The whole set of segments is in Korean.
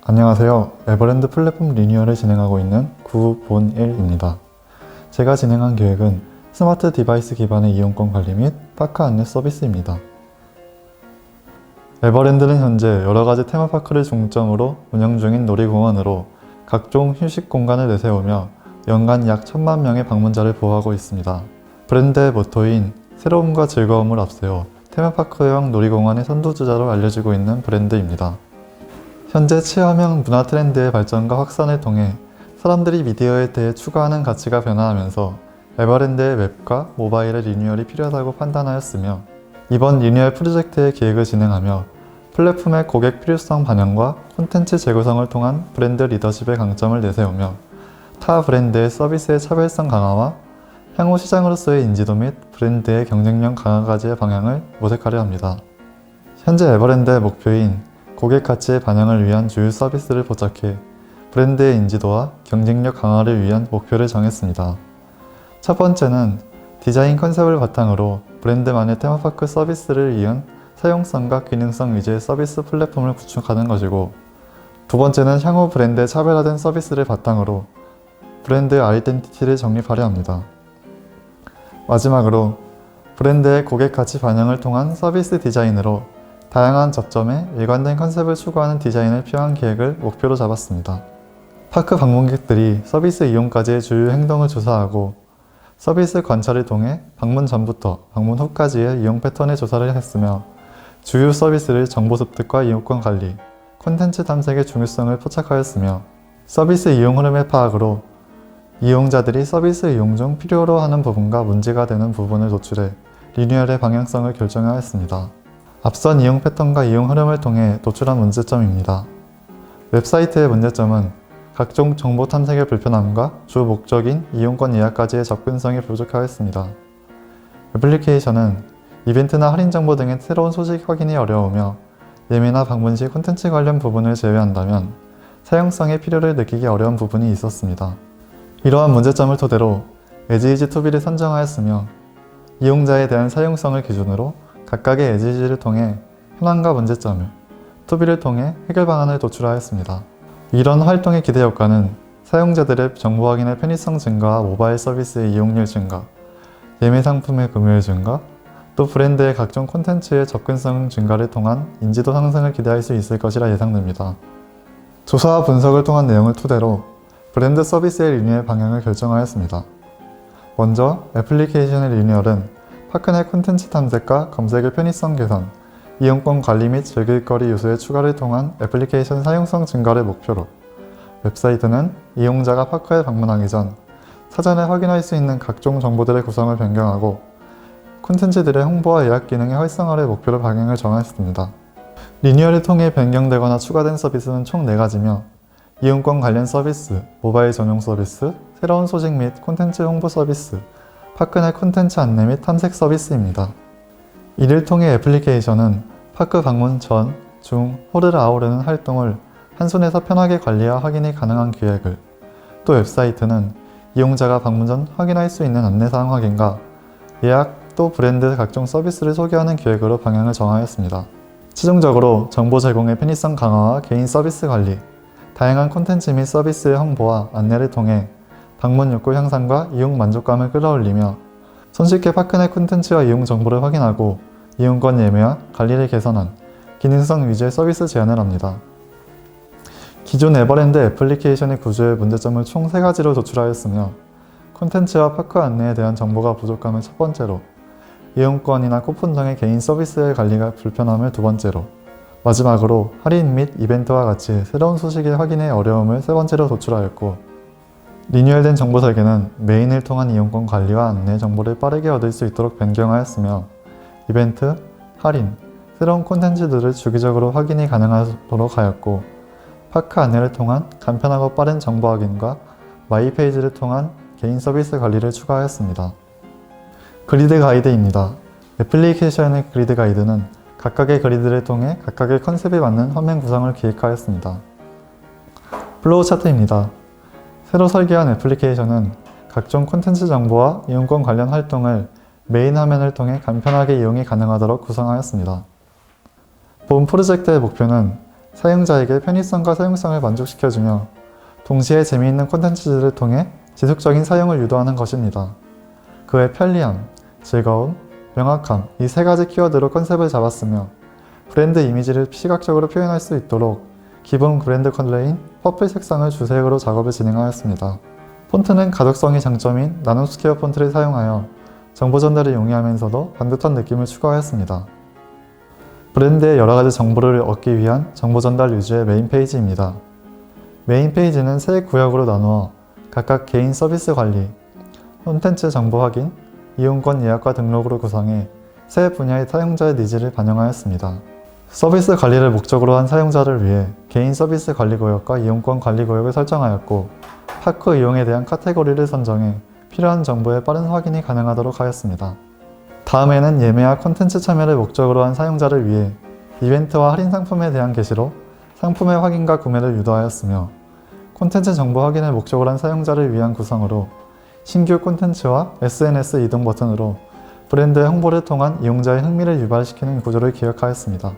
안녕하세요. 에버랜드 플랫폼 리뉴얼을 진행하고 있는 구본일입니다. 제가 진행한 계획은 스마트 디바이스 기반의 이용권 관리 및 파크 안내 서비스입니다. 에버랜드는 현재 여러가지 테마파크를 중점으로 운영 중인 놀이공원으로 각종 휴식 공간을 내세우며 연간 약 1000만 명의 방문자를 보호하고 있습니다. 브랜드의 모토인 새로움과 즐거움을 앞세워 테마파크형 놀이공원의 선두주자로 알려지고 있는 브랜드입니다. 현재 체험형 문화 트렌드의 발전과 확산을 통해 사람들이 미디어에 대해 추구하는 가치가 변화하면서 에버랜드의 웹과 모바일의 리뉴얼이 필요하다고 판단하였으며 이번 리뉴얼 프로젝트의 기획을 진행하며 플랫폼의 고객 필요성 반영과 콘텐츠 재구성을 통한 브랜드 리더십의 강점을 내세우며 타 브랜드의 서비스의 차별성 강화와 향후 시장으로서의 인지도 및 브랜드의 경쟁력 강화까지의 방향을 모색하려 합니다. 현재 에버랜드의 목표인 고객 가치의 반영을 위한 주요 서비스를 포착해 브랜드의 인지도와 경쟁력 강화를 위한 목표를 정했습니다. 첫 번째는 디자인 컨셉을 바탕으로 브랜드만의 테마파크 서비스를 위한 사용성과 기능성 위주의 서비스 플랫폼을 구축하는 것이고, 두 번째는 향후 브랜드의 차별화된 서비스를 바탕으로 브랜드의 아이덴티티를 정립하려 합니다. 마지막으로 브랜드의 고객 가치 반영을 통한 서비스 디자인으로 다양한 접점에 일관된 컨셉을 추구하는 디자인을 표한 계획을 목표로 잡았습니다. 파크 방문객들이 서비스 이용까지의 주요 행동을 조사하고 서비스 관찰을 통해 방문 전부터 방문 후까지의 이용 패턴의 조사를 했으며 주요 서비스를 정보 습득과 이용권 관리, 콘텐츠 탐색의 중요성을 포착하였으며 서비스 이용 흐름의 파악으로 이용자들이 서비스 이용 중 필요로 하는 부분과 문제가 되는 부분을 도출해 리뉴얼의 방향성을 결정하였습니다. 앞선 이용 패턴과 이용 흐름을 통해 도출한 문제점입니다. 웹사이트의 문제점은 각종 정보 탐색의 불편함과 주 목적인 이용권 예약까지의 접근성이 부족하였습니다. 애플리케이션은 이벤트나 할인 정보 등의 새로운 소식 확인이 어려우며 예매나 방문 시 콘텐츠 관련 부분을 제외한다면 사용성의 필요를 느끼기 어려운 부분이 있었습니다. 이러한 문제점을 토대로 에지이지 투비를 선정하였으며 이용자에 대한 사용성을 기준으로 각각의 에지이지를 통해 현황과 문제점을, 투비를 통해 해결 방안을 도출하였습니다. 이런 활동의 기대 효과는 사용자들의 정보 확인의 편의성 증가와 모바일 서비스의 이용률 증가, 예매 상품의 구매율 증가, 또 브랜드의 각종 콘텐츠의 접근성 증가를 통한 인지도 상승을 기대할 수 있을 것이라 예상됩니다. 조사와 분석을 통한 내용을 토대로 브랜드 서비스의 리뉴얼 방향을 결정하였습니다. 먼저 애플리케이션의 리뉴얼은 파크 내 콘텐츠 탐색과 검색의 편의성 개선, 이용권 관리 및 즐길거리 요소의 추가를 통한 애플리케이션 사용성 증가를 목표로 웹사이트는 이용자가 파크에 방문하기 전 사전에 확인할 수 있는 각종 정보들의 구성을 변경하고 콘텐츠들의 홍보와 예약 기능의 활성화를 목표로 방향을 정하였습니다. 리뉴얼을 통해 변경되거나 추가된 서비스는 총 4가지며 이용권 관련 서비스, 모바일 전용 서비스, 새로운 소식 및 콘텐츠 홍보 서비스, 파크 내 콘텐츠 안내 및 탐색 서비스입니다. 이를 통해 애플리케이션은 파크 방문 전, 중, 후를 아우르는 활동을 한손에서 편하게 관리와 확인이 가능한 기획을, 또 웹사이트는 이용자가 방문 전 확인할 수 있는 안내사항 확인과 예약, 또 브랜드 각종 서비스를 소개하는 기획으로 방향을 정하였습니다. 최종적으로 정보 제공의 편의성 강화와 개인 서비스 관리, 다양한 콘텐츠 및 서비스의 홍보와 안내를 통해 방문 욕구 향상과 이용 만족감을 끌어올리며 손쉽게 파크 내 콘텐츠와 이용 정보를 확인하고 이용권 예매와 관리를 개선한 기능성 위주의 서비스 제안을 합니다. 기존 에버랜드 애플리케이션의 구조의 문제점을 총 3가지로 도출하였으며 콘텐츠와 파크 안내에 대한 정보가 부족함을 첫 번째로, 이용권이나 쿠폰 등의 개인 서비스의 관리가 불편함을 두 번째로, 마지막으로 할인 및 이벤트와 같이 새로운 소식의 확인의 어려움을 세 번째로 도출하였고, 리뉴얼된 정보 설계는 메인을 통한 이용권 관리와 안내 정보를 빠르게 얻을 수 있도록 변경하였으며 이벤트, 할인, 새로운 콘텐츠들을 주기적으로 확인이 가능하도록 하였고, 파크 안내를 통한 간편하고 빠른 정보 확인과 마이 페이지를 통한 개인 서비스 관리를 추가하였습니다. 그리드 가이드입니다. 애플리케이션의 그리드 가이드는 각각의 그리드를 통해 각각의 컨셉에 맞는 화면 구성을 기획하였습니다. 플로우 차트입니다. 새로 설계한 애플리케이션은 각종 콘텐츠 정보와 이용권 관련 활동을 메인 화면을 통해 간편하게 이용이 가능하도록 구성하였습니다. 본 프로젝트의 목표는 사용자에게 편의성과 사용성을 만족시켜주며 동시에 재미있는 콘텐츠들을 통해 지속적인 사용을 유도하는 것입니다. 그의 편리함, 즐거움, 명확함 이 세 가지 키워드로 컨셉을 잡았으며 브랜드 이미지를 시각적으로 표현할 수 있도록 기본 브랜드 컬러인 퍼플 색상을 주색으로 작업을 진행하였습니다. 폰트는 가독성이 장점인 나눔스퀘어 폰트를 사용하여 정보 전달을 용이하면서도 반듯한 느낌을 추가하였습니다. 브랜드의 여러가지 정보를 얻기 위한 정보 전달 위주의 메인 페이지입니다. 메인 페이지는 세 구역으로 나누어 각각 개인 서비스 관리, 콘텐츠 정보 확인, 이용권 예약과 등록으로 구성해 세 분야의 사용자의 니즈를 반영하였습니다. 서비스 관리를 목적으로 한 사용자를 위해 개인 서비스 관리 구역과 이용권 관리 구역을 설정하였고 파크 이용에 대한 카테고리를 선정해 필요한 정보의 빠른 확인이 가능하도록 하였습니다. 다음에는 예매와 콘텐츠 참여를 목적으로 한 사용자를 위해 이벤트와 할인 상품에 대한 게시로 상품의 확인과 구매를 유도하였으며 콘텐츠 정보 확인을 목적으로 한 사용자를 위한 구성으로 신규 콘텐츠와 SNS 이동 버튼으로 브랜드의 홍보를 통한 이용자의 흥미를 유발시키는 구조를 기획하였습니다.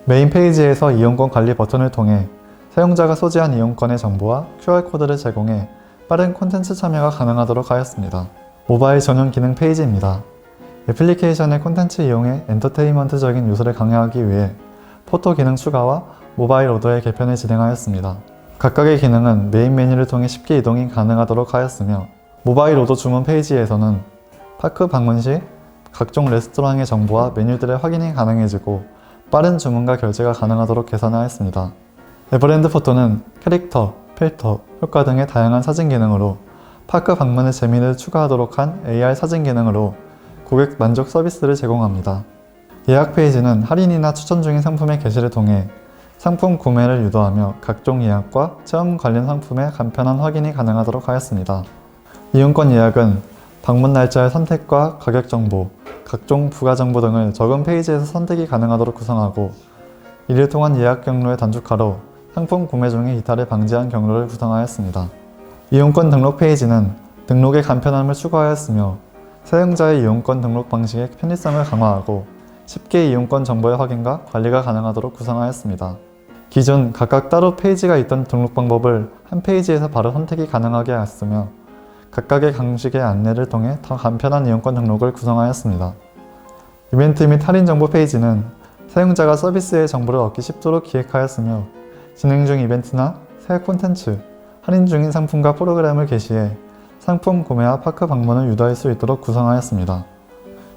메인 페이지에서 이용권 관리 버튼을 통해 사용자가 소지한 이용권의 정보와 QR코드를 제공해 빠른 콘텐츠 참여가 가능하도록 하였습니다. 모바일 전용 기능 페이지입니다. 애플리케이션의 콘텐츠 이용에 엔터테인먼트적인 요소를 강화하기 위해 포토 기능 추가와 모바일 오더의 개편을 진행하였습니다. 각각의 기능은 메인 메뉴를 통해 쉽게 이동이 가능하도록 하였으며 모바일 오더 주문 페이지에서는 파크 방문 시 각종 레스토랑의 정보와 메뉴들의 확인이 가능해지고 빠른 주문과 결제가 가능하도록 개선하였습니다. 에버랜드 포토는 캐릭터, 필터, 효과 등의 다양한 사진 기능으로 파크 방문의 재미를 추가하도록 한 AR 사진 기능으로 고객 만족 서비스를 제공합니다. 예약 페이지는 할인이나 추천 중인 상품의 게시를 통해 상품 구매를 유도하며 각종 예약과 체험 관련 상품의 간편한 확인이 가능하도록 하였습니다. 이용권 예약은 방문 날짜의 선택과 가격 정보, 각종 부가 정보 등을 적은 페이지에서 선택이 가능하도록 구성하고 이를 통한 예약 경로의 단축화로 상품 구매 중의 이탈을 방지한 경로를 구성하였습니다. 이용권 등록 페이지는 등록의 간편함을 추가하였으며 사용자의 이용권 등록 방식의 편의성을 강화하고 쉽게 이용권 정보의 확인과 관리가 가능하도록 구성하였습니다. 기존 각각 따로 페이지가 있던 등록 방법을 한 페이지에서 바로 선택이 가능하게 하였으며 각각의 방식의 안내를 통해 더 간편한 이용권 등록을 구성하였습니다. 이벤트 및 할인 정보 페이지는 사용자가 서비스의 정보를 얻기 쉽도록 기획하였으며 진행 중 이벤트나 새 콘텐츠, 할인 중인 상품과 프로그램을 게시해 상품 구매와 파크 방문을 유도할 수 있도록 구성하였습니다.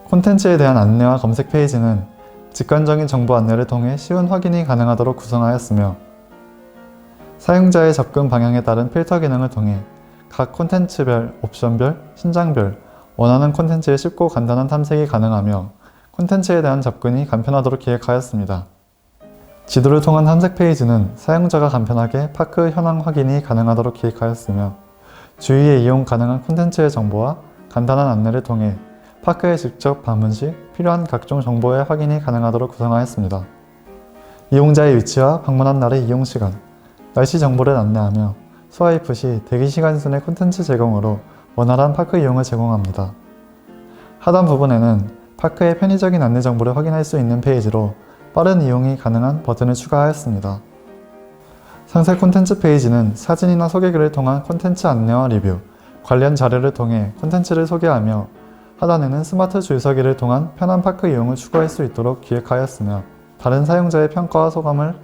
콘텐츠에 대한 안내와 검색 페이지는 직관적인 정보 안내를 통해 쉬운 확인이 가능하도록 구성하였으며 사용자의 접근 방향에 따른 필터 기능을 통해 각 콘텐츠별, 옵션별, 신장별, 원하는 콘텐츠의 쉽고 간단한 탐색이 가능하며 콘텐츠에 대한 접근이 간편하도록 기획하였습니다. 지도를 통한 탐색 페이지는 사용자가 간편하게 파크 현황 확인이 가능하도록 기획하였으며 주위에 이용 가능한 콘텐츠의 정보와 간단한 안내를 통해 파크에 직접 방문 시 필요한 각종 정보의 확인이 가능하도록 구성하였습니다. 이용자의 위치와 방문한 날의 이용 시간, 날씨 정보를 안내하며 스와이프 시 대기 시간 순의 콘텐츠 제공으로 원활한 파크 이용을 제공합니다. 하단 부분에는 파크의 편의적인 안내 정보를 확인할 수 있는 페이지로 빠른 이용이 가능한 버튼을 추가하였습니다. 상세 콘텐츠 페이지는 사진이나 소개글을 통한 콘텐츠 안내와 리뷰, 관련 자료를 통해 콘텐츠를 소개하며 하단에는 스마트 줄서기를 통한 편한 파크 이용을 추가할 수 있도록 기획하였으며 다른 사용자의 평가와 소감을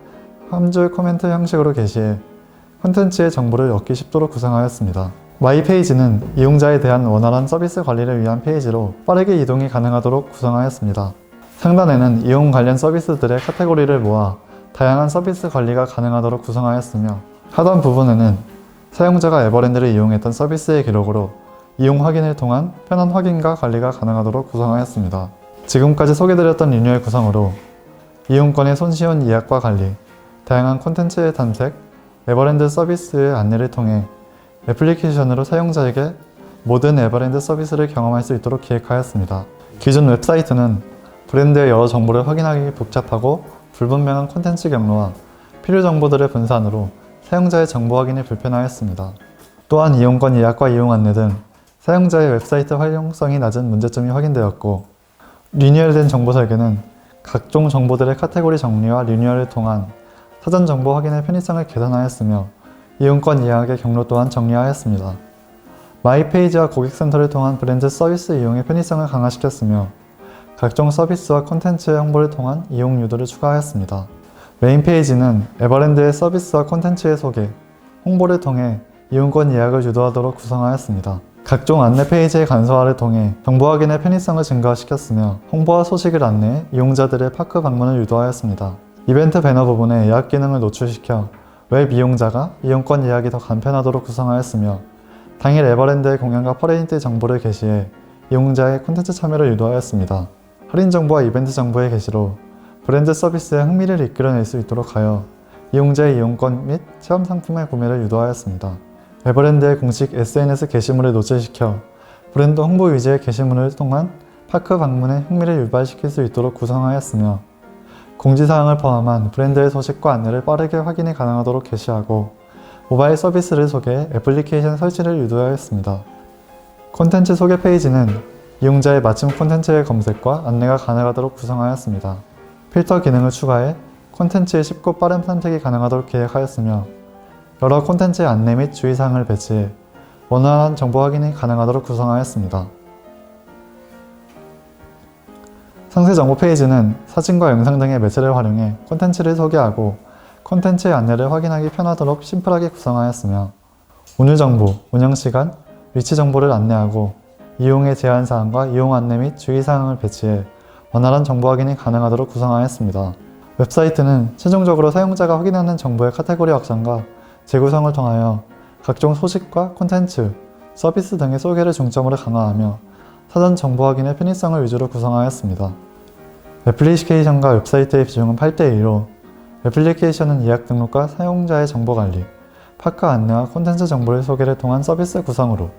한 줄 코멘트 형식으로 게시해 콘텐츠의 정보를 얻기 쉽도록 구성하였습니다. 마이 페이지는 이용자에 대한 원활한 서비스 관리를 위한 페이지로 빠르게 이동이 가능하도록 구성하였습니다. 상단에는 이용 관련 서비스들의 카테고리를 모아 다양한 서비스 관리가 가능하도록 구성하였으며 하단 부분에는 사용자가 에버랜드를 이용했던 서비스의 기록으로 이용 확인을 통한 편한 확인과 관리가 가능하도록 구성하였습니다. 지금까지 소개드렸던 리뉴얼 구성으로 이용권의 손쉬운 예약과 관리, 다양한 콘텐츠의 탐색, 에버랜드 서비스의 안내를 통해 애플리케이션으로 사용자에게 모든 에버랜드 서비스를 경험할 수 있도록 기획하였습니다. 기존 웹사이트는 브랜드의 여러 정보를 확인하기 복잡하고 불분명한 콘텐츠 경로와 필요 정보들의 분산으로 사용자의 정보 확인이 불편하였습니다. 또한 이용권 예약과 이용 안내 등 사용자의 웹사이트 활용성이 낮은 문제점이 확인되었고, 리뉴얼된 정보 설계는 각종 정보들의 카테고리 정리와 리뉴얼을 통한 사전 정보 확인의 편의성을 개선하였으며 이용권 예약의 경로 또한 정리하였습니다. 마이페이지와 고객센터를 통한 브랜드 서비스 이용의 편의성을 강화시켰으며 각종 서비스와 콘텐츠의 홍보를 통한 이용 유도를 추가하였습니다. 메인 페이지는 에버랜드의 서비스와 콘텐츠의 소개, 홍보를 통해 이용권 예약을 유도하도록 구성하였습니다. 각종 안내 페이지의 간소화를 통해 정보 확인의 편의성을 증가시켰으며 홍보와 소식을 안내해 이용자들의 파크 방문을 유도하였습니다. 이벤트 배너 부분에 예약 기능을 노출시켜 웹 이용자가 이용권 예약이 더 간편하도록 구성하였으며 당일 에버랜드의 공연과 퍼레이드 정보를 게시해 이용자의 콘텐츠 참여를 유도하였습니다. 할인 정보와 이벤트 정보의 게시로 브랜드 서비스에 흥미를 이끌어낼 수 있도록 하여 이용자의 이용권 및 체험 상품의 구매를 유도하였습니다. 에버랜드의 공식 SNS 게시물을 노출시켜 브랜드 홍보 위주의 게시물을 통한 파크 방문에 흥미를 유발시킬 수 있도록 구성하였으며 공지사항을 포함한 브랜드의 소식과 안내를 빠르게 확인이 가능하도록 게시하고 모바일 서비스를 소개해 애플리케이션 설치를 유도하였습니다. 콘텐츠 소개 페이지는 이용자의 맞춤 콘텐츠의 검색과 안내가 가능하도록 구성하였습니다. 필터 기능을 추가해 콘텐츠의 쉽고 빠른 선택이 가능하도록 계획하였으며 여러 콘텐츠의 안내 및 주의사항을 배치해 원활한 정보 확인이 가능하도록 구성하였습니다. 상세 정보 페이지는 사진과 영상 등의 매체를 활용해 콘텐츠를 소개하고 콘텐츠의 안내를 확인하기 편하도록 심플하게 구성하였으며 운유 정보, 운영 시간, 위치 정보를 안내하고 이용의 제한 사항과 이용 안내 및 주의 사항을 배치해 원활한 정보 확인이 가능하도록 구성하였습니다. 웹사이트는 최종적으로 사용자가 확인하는 정보의 카테고리 확장과 재구성을 통하여 각종 소식과 콘텐츠, 서비스 등의 소개를 중점으로 강화하며 사전 정보 확인의 편의성을 위주로 구성하였습니다. 애플리케이션과 웹사이트의 비중은 8:1로 애플리케이션은 예약 등록과 사용자의 정보 관리, 파크 안내와 콘텐츠 정보를 소개를 통한 서비스 구성으로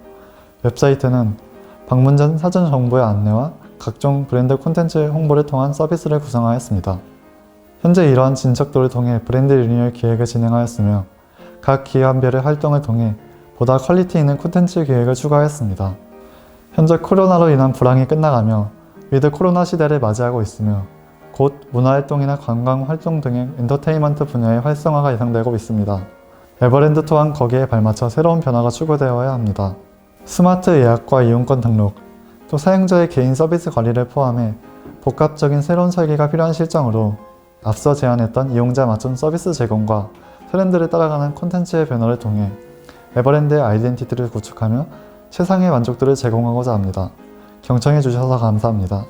웹사이트는 방문 전 사전 정보의 안내와 각종 브랜드 콘텐츠 홍보를 통한 서비스를 구성하였습니다. 현재 이러한 진척도를 통해 브랜드 리뉴얼 기획을 진행하였으며 각 기관별의 활동을 통해 보다 퀄리티 있는 콘텐츠 기획을 추가하였습니다. 현재 코로나로 인한 불황이 끝나가며 위드 코로나 시대를 맞이하고 있으며 곧 문화활동이나 관광활동 등의 엔터테인먼트 분야의 활성화가 예상되고 있습니다. 에버랜드 또한 거기에 발맞춰 새로운 변화가 추구되어야 합니다. 스마트 예약과 이용권 등록, 또 사용자의 개인 서비스 관리를 포함해 복합적인 새로운 설계가 필요한 실정으로 앞서 제안했던 이용자 맞춤 서비스 제공과 트렌드를 따라가는 콘텐츠의 변화를 통해 에버랜드의 아이덴티티를 구축하며 최상의 만족도를 제공하고자 합니다. 경청해 주셔서 감사합니다.